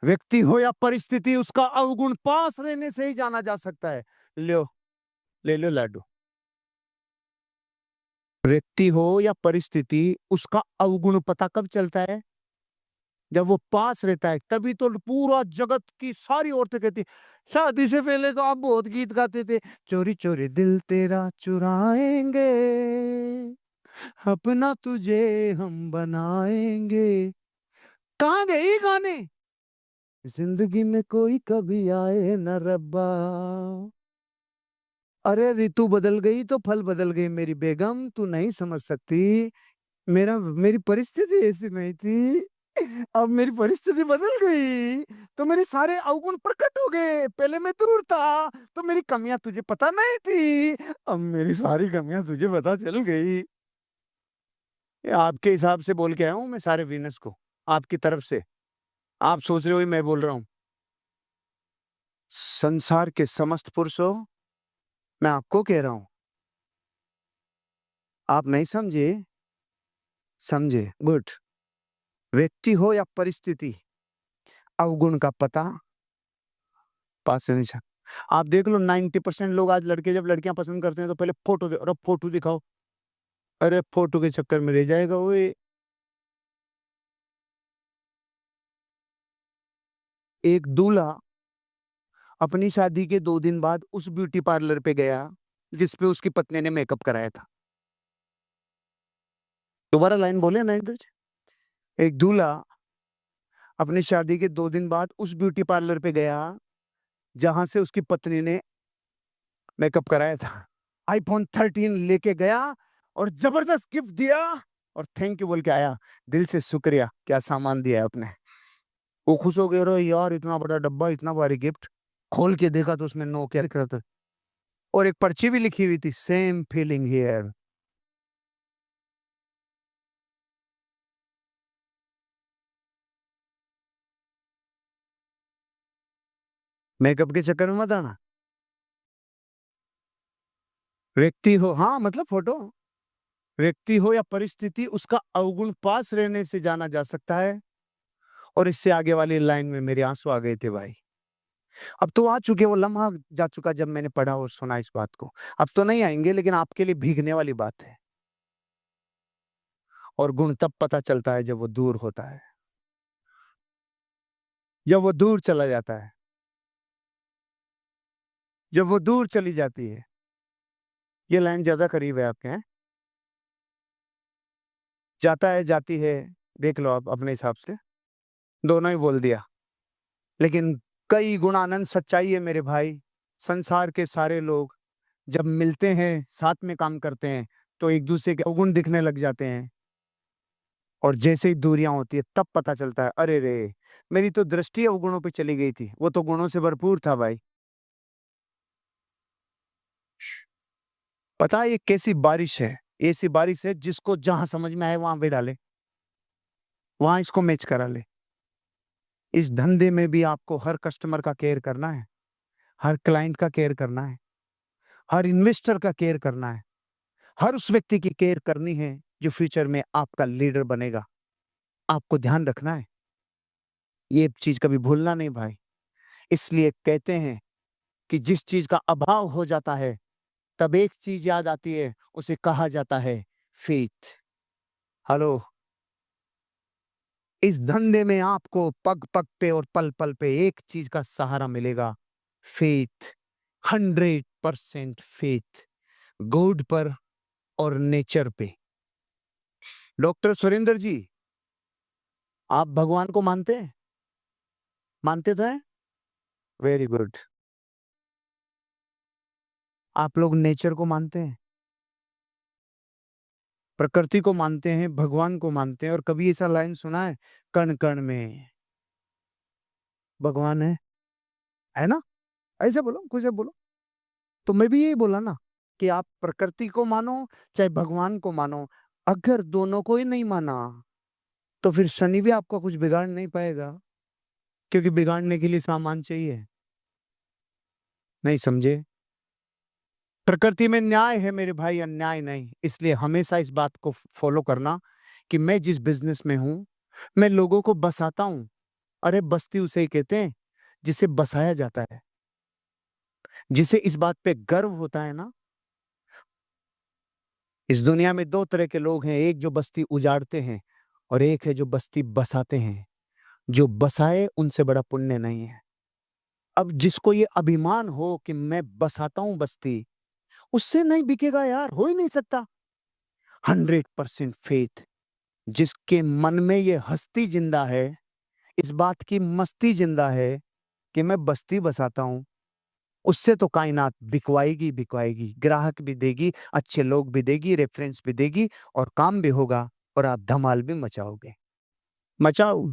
व्यक्ति हो या परिस्थिति, उसका अवगुण पास रहने से ही जाना जा सकता है। लो, ले लो लाडू। व्यक्ति हो या परिस्थिति, उसका अवगुण पता कब चलता है? जब वो पास रहता है। तभी तो पूरा जगत की सारी औरतें कहती, शादी से पहले तो आप बहुत गीत गाते थे, चोरी चोरी दिल तेरा चुराएंगे, अपना तुझे हम बनाएंगे। कहाँ गए ये गाने? जिंदगी में कोई कभी आए न रब्बा। अरे ऋतु बदल गई तो फल बदल गई मेरी बेगम, तू नहीं समझ सकती। मेरी परिस्थिति ऐसी नहीं थी, अब मेरी परिस्थिति बदल गई तो मेरे सारे अवगुण प्रकट हो गए। पहले मैं दूर था तो मेरी कमियां तुझे पता नहीं थी, अब मेरी सारी कमियां तुझे पता चल गई। ये आपके हिसाब से बोल के आया हूं मैं सारे वीनस को, आपकी तरफ से। आप सोच रहे हो ये मैं बोल रहा हूं। संसार के समस्त पुरुषों, मैं आपको कह रहा हूं, आप नहीं समझे? समझे? गुड। व्यक्ति हो या परिस्थिति, अवगुण का पता पास से नहीं सकता। आप देख लो 90% लोग आज लड़के जब लड़कियां पसंद करते हैं तो पहले फोटो दे, अरे फोटो दिखाओ, अरे फोटो के चक्कर में रह जाएगा वो। एक दूल्हा अपनी शादी के 2 दिन बाद उस ब्यूटी पार्लर पे गया जिसपे उसकी पत्नी ने मेकअप कराया था। दोबारा लाइन बोले ना इधर। एक दूल्हा अपनी शादी के 2 दिन बाद उस ब्यूटी पार्लर पे गया जहां से उसकी पत्नी ने मेकअप कराया था। आईफोन 13 लेके गया और जबरदस्त गिफ्ट दिया और थैंक यू बोल के आया, दिल से शुक्रिया, क्या सामान दिया है आपने। वो खुश हो गया, रे यार इतना बड़ा डब्बा, इतना भारी गिफ्ट। खोल के देखा तो उसमें नो क्या लिख रहा था, और एक पर्ची भी लिखी हुई थी, सेम फीलिंग हियर। मेकअप के चक्कर में मत आना। व्यक्ति हो, हाँ मतलब फोटो, व्यक्ति हो या परिस्थिति, उसका अवगुण पास रहने से जाना जा सकता है। और इससे आगे वाली लाइन में मेरे आंसू आ गए थे भाई। अब तो आ चुके, वो लम्हा जा चुका जब मैंने पढ़ा और सुना इस बात को। अब तो नहीं आएंगे, लेकिन आपके लिए भीगने वाली बात है। और गुण तब पता चलता है जब वो दूर होता है, जब वो दूर चला जाता है, जब वो दूर चली जाती है। ये लाइन ज्यादा करीब है आपके, हैं? जाता है जाती है, देख लो आप अपने हिसाब से, दोनों ही बोल दिया। लेकिन कई गुणानंद सच्चाई है मेरे भाई। संसार के सारे लोग जब मिलते हैं, साथ में काम करते हैं, तो एक दूसरे के अवगुण दिखने लग जाते हैं। और जैसे ही दूरियां होती है तब पता चलता है, अरे रे, मेरी तो दृष्टि अवगुणों पे चली गई थी, वो तो गुणों से भरपूर था भाई। पता है ये कैसी बारिश है? ऐसी बारिश है जिसको जहां समझ में आए वहां पे डाले, वहां इसको मैच करा ले। इस धंधे में भी आपको हर कस्टमर का केयर करना है, हर क्लाइंट का केयर करना है, हर इन्वेस्टर का केयर करना है, हर उस व्यक्ति की केयर करनी है जो फ्यूचर में आपका लीडर बनेगा। आपको ध्यान रखना है, ये चीज कभी भूलना नहीं भाई। इसलिए कहते हैं कि जिस चीज का अभाव हो जाता है तब एक चीज याद आती है, उसे कहा जाता है फेथ। हेलो, इस धंधे में आपको पग पग पे और पल पल पे एक चीज का सहारा मिलेगा, फेथ। 100% फेथ, गॉड पर और नेचर पे। डॉक्टर सुरेंद्र जी, आप भगवान को मानते हैं? मानते तो हैं? Very good. आप लोग नेचर को मानते हैं, प्रकृति को मानते हैं, भगवान को मानते हैं। और कभी ऐसा लाइन सुना है, कण कण में भगवान है ना? ऐसे बोलो, कुछ बोलो। तो मैं भी यही बोला ना कि आप प्रकृति को मानो चाहे भगवान को मानो, अगर दोनों को ही नहीं माना तो फिर शनि भी आपका कुछ बिगाड़ नहीं पाएगा, क्योंकि बिगाड़ने के लिए सामान चाहिए। नहीं समझे? प्रकृति में न्याय है मेरे भाई, अन्याय नहीं। इसलिए हमेशा इस बात को फॉलो करना कि मैं जिस बिजनेस में हूं, मैं लोगों को बसाता हूं, अरे बस्ती उसे ही कहते हैं जिसे बसाया जाता है, जिसे इस बात पे गर्व होता है ना। इस दुनिया में 2 तरह के लोग हैं, एक जो बस्ती उजाड़ते हैं और एक है जो बस्ती बसाते हैं। जो बसाए उनसे बड़ा पुण्य नहीं है। अब जिसको ये अभिमान हो कि मैं बसाता हूँ बस्ती, उससे नहीं बिकेगा यार, हो ही नहीं सकता। 100% फेथ, जिसके मन में ये हस्ती जिंदा है, इस बात की मस्ती जिंदा है कि मैं बस्ती बसाता हूँ, उससे तो कायनात बिकवाएगी बिकवाएगी, ग्राहक भी देगी, अच्छे लोग भी देगी, रेफरेंस भी देगी और काम भी होगा और आप धमाल भी मचाओगे। मचाओ।